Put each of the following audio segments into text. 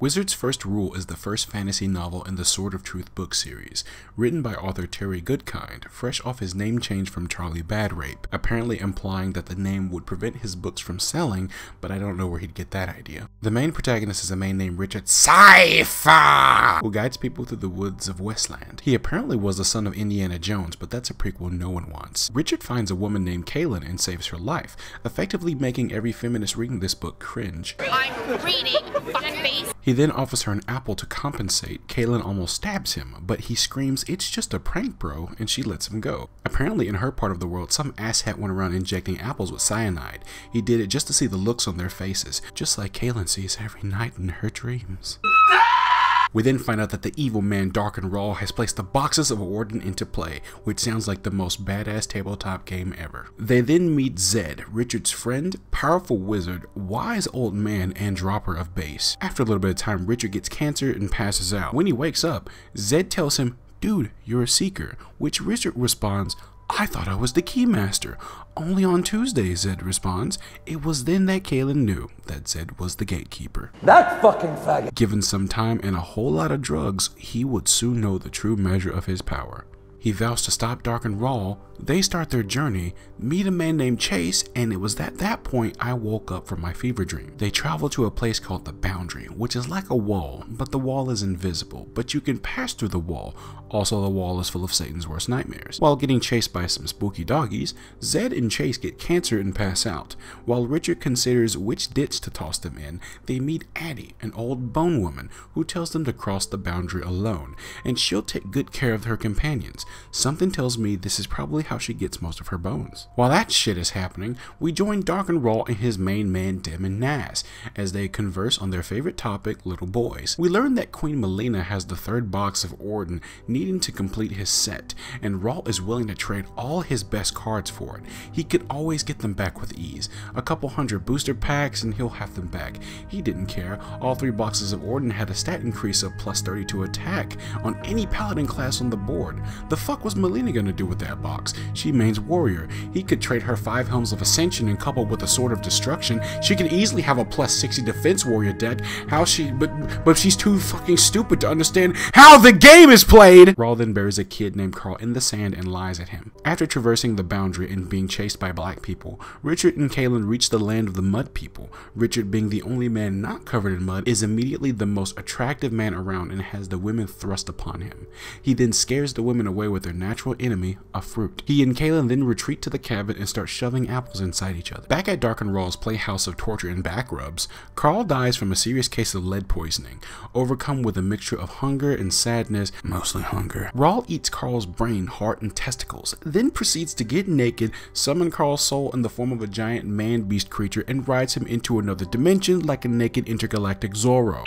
Wizard's First Rule is the first fantasy novel in the Sword of Truth book series, written by author Terry Goodkind, fresh off his name change from Charlie Badrape, apparently implying that the name would prevent his books from selling, but I don't know where he'd get that idea. The main protagonist is a man named Richard Cypher, who guides people through the woods of Westland. He apparently was the son of Indiana Jones, but that's a prequel no one wants. Richard finds a woman named Kaylin and saves her life, effectively making every feminist reading this book cringe. I'm reading, fuckface. He then offers her an apple to compensate. Kaylin almost stabs him, but he screams, "It's just a prank, bro," and she lets him go. Apparently in her part of the world, some asshat went around injecting apples with cyanide. He did it just to see the looks on their faces, just like Kaylin sees every night in her dreams. We then find out that the evil man Dark and Raw has placed the boxes of Orden into play, which sounds like the most badass tabletop game ever. They then meet Zed, Richard's friend, powerful wizard, wise old man, and dropper of base. After a little bit of time, Richard gets cancer and passes out. When he wakes up, Zed tells him, "Dude, you're a seeker," which Richard responds, "I thought I was the Keymaster." "Only on Tuesdays," Zed responds. It was then that Kaylin knew that Zed was the gatekeeper. That fucking faggot. Given some time and a whole lot of drugs, he would soon know the true measure of his power. He vows to stop Dark and Raw. They start their journey, meet a man named Chase, and it was at that point I woke up from my fever dream. They travel to a place called the Boundary, which is like a wall, but the wall is invisible, but you can pass through the wall. Also, the wall is full of Satan's worst nightmares. While getting chased by some spooky doggies, Zed and Chase get cancer and pass out. While Richard considers which ditch to toss them in, they meet Addie, an old bone woman, who tells them to cross the boundary alone, and she'll take good care of her companions. Something tells me this is probably how she gets most of her bones. While that shit is happening, we join Dark and Raw and his main man Dem and Nas, as they converse on their favorite topic, little boys. We learn that Queen Melina has the third box of Orden, needing to complete his set, and Raw is willing to trade all his best cards for it. He could always get them back with ease. A couple hundred booster packs and he'll have them back. He didn't care. All three boxes of Orden had a stat increase of plus 30 to attack on any paladin class on the board. The fuck was Melina gonna do with that box? She mains warrior. He could trade her 5 Helms of Ascension and coupled with a Sword of Destruction. She could easily have a plus 60 defense warrior deck. But she's too fucking stupid to understand how the game is played! Raw then buries a kid named Carl in the sand and lies at him. After traversing the boundary and being chased by black people, Richard and Kaylin reach the land of the mud people. Richard, being the only man not covered in mud, is immediately the most attractive man around and has the women thrust upon him. He then scares the women away with their natural enemy, a fruit. He and Kaylin then retreat to the cabin and start shoving apples inside each other. Back at Dark and Raw's playhouse of torture and back rubs, Carl dies from a serious case of lead poisoning, overcome with a mixture of hunger and sadness, mostly hunger. Raw eats Carl's brain, heart, and testicles, then proceeds to get naked, summon Carl's soul in the form of a giant man-beast creature, and rides him into another dimension like a naked intergalactic Zorro.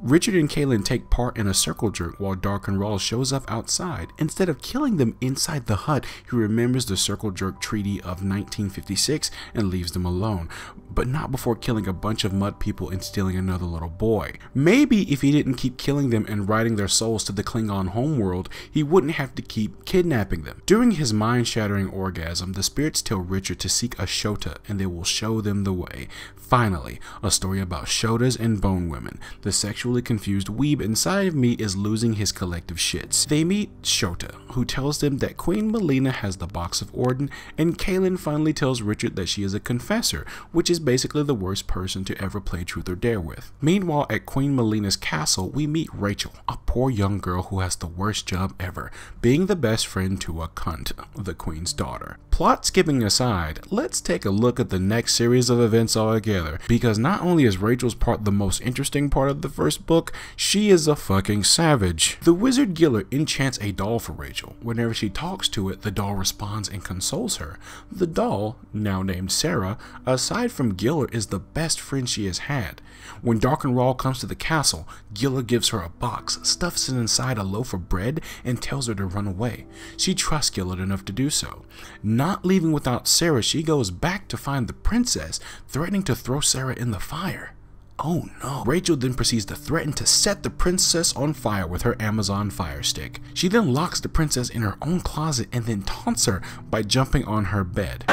Richard and Kaylin take part in a circle jerk while Dark and Raw shows up outside. Instead of killing them inside the hut, he remembers the circle jerk treaty of 1956 and leaves them alone, but not before killing a bunch of mud people and stealing another little boy. Maybe if he didn't keep killing them and riding their souls to the Klingon homeworld, he wouldn't have to keep kidnapping them. During his mind-shattering orgasm, the spirits tell Richard to seek a Shota and they will show them the way. Finally, a story about Shotas and bone women. The sexually confused weeb inside of me is losing his collective shits. They meet Shota, who tells them that Queen Melina has the box of Orden, and Kaylin finally tells Richard that she is a confessor, which is basically the worst person to ever play Truth or Dare with. Meanwhile, at Queen Melina's castle, we meet Rachel, a poor young girl who has the worst job ever, being the best friend to a cunt, the Queen's daughter. Plot skipping aside, let's take a look at the next series of events altogether, because not only is Rachel's part the most interesting part of the first book, she is a fucking savage. The wizard Giller enchants a doll for Rachel. Whenever she talks to it, the doll responds and consoles her. The doll, now named Sarah, aside from Giller, is the best friend she has had. When Dark and Raw comes to the castle, Giller gives her a box, stuffs it inside a loaf of bread, and tells her to run away. She trusts Giller enough to do so. Not leaving without Sarah, she goes back to find the princess, threatening to throw Sarah in the fire. Oh no. Rachel then proceeds to threaten to set the princess on fire with her Amazon fire stick. She then locks the princess in her own closet and then taunts her by jumping on her bed.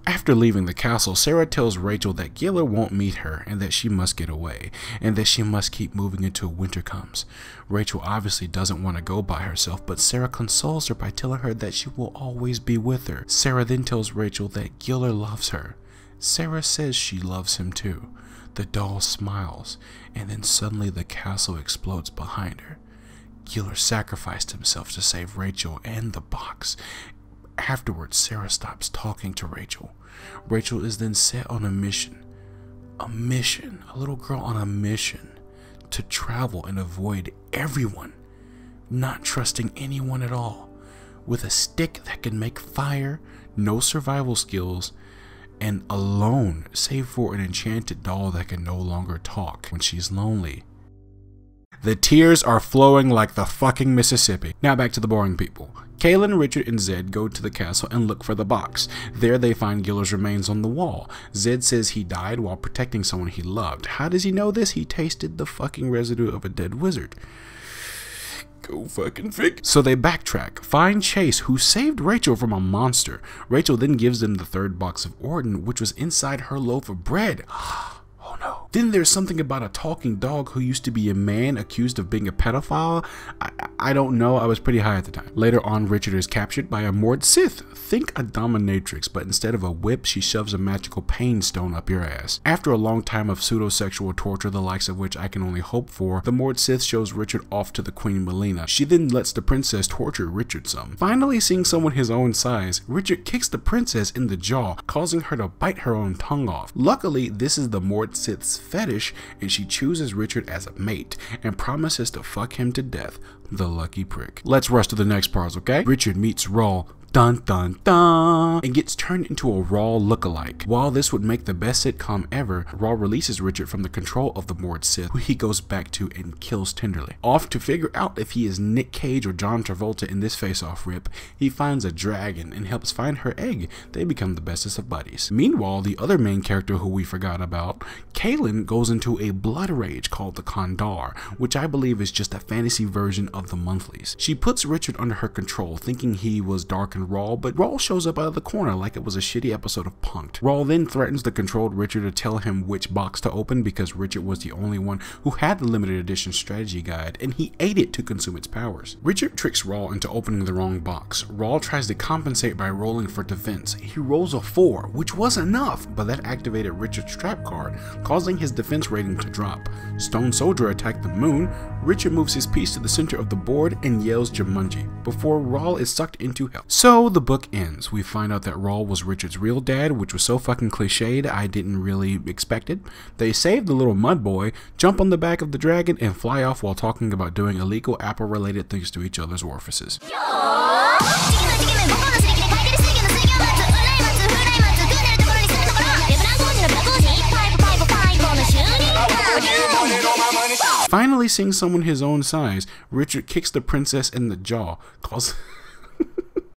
After leaving the castle, Sarah tells Rachel that Giller won't meet her and that she must get away, and that she must keep moving until winter comes. Rachel obviously doesn't want to go by herself, but Sarah consoles her by telling her that she will always be with her. Sarah then tells Rachel that Giller loves her. Sarah says she loves him too. The doll smiles, and then suddenly the castle explodes behind her. Giller sacrificed himself to save Rachel and the box. Afterwards, Sarah stops talking to Rachel. Rachel is then set on a mission. A little girl on a mission to travel and avoid everyone, not trusting anyone at all, with a stick that can make fire, no survival skills, and alone, save for an enchanted doll that can no longer talk when she's lonely. The tears are flowing like the fucking Mississippi. Now back to the boring people. Kaylin, Richard, and Zed go to the castle and look for the box. There they find Giller's remains on the wall. Zed says he died while protecting someone he loved. How does he know this? He tasted the fucking residue of a dead wizard. Go fucking figure. So they backtrack, find Chase, who saved Rachel from a monster. Rachel then gives them the third box of Orton, which was inside her loaf of bread. Oh no. Then there's something about a talking dog who used to be a man accused of being a pedophile. I don't know, I was pretty high at the time. Later on, Richard is captured by a Mord Sith. Think a dominatrix, but instead of a whip, she shoves a magical pain stone up your ass. After a long time of pseudo-sexual torture, the likes of which I can only hope for, the Mord Sith shows Richard off to the Queen Melina. She then lets the princess torture Richard some. Finally seeing someone his own size, Richard kicks the princess in the jaw, causing her to bite her own tongue off. Luckily, this is the Mord Sith's fetish, and she chooses Richard as a mate and promises to fuck him to death. The lucky prick. Let's rush to the next part, okay? Richard meets Rawl. Dun dun dun, and gets turned into a Rawl lookalike. While this would make the best sitcom ever, Rawl releases Richard from the control of the Mord Sith, who he goes back to and kills tenderly. Off to figure out if he is Nick Cage or John Travolta in this face-off rip, he finds a dragon and helps find her egg. They become the bestest of buddies. Meanwhile, the other main character who we forgot about, Kaylin, goes into a blood rage called the Kandar, which I believe is just a fantasy version of the monthlies. She puts Richard under her control, thinking he was dark and Rawl, but Rawl shows up out of the corner like it was a shitty episode of Punk'd. Rawl then threatens the controlled Richard to tell him which box to open because Richard was the only one who had the limited edition strategy guide, and he ate it to consume its powers. Richard tricks Rawl into opening the wrong box. Rawl tries to compensate by rolling for defense. He rolls a 4, which was enough, but that activated Richard's trap card, causing his defense rating to drop. Stone Soldier attacked the moon. Richard moves his piece to the center of the board and yells Jumanji before Rawl is sucked into hell. So the book ends. We find out that Rawl was Richard's real dad, which was so fucking cliched I didn't really expect it. They save the little mud boy, jump on the back of the dragon, and fly off while talking about doing illegal Apple-related things to each other's orifices. Finally seeing someone his own size, Richard kicks the princess in the jaw,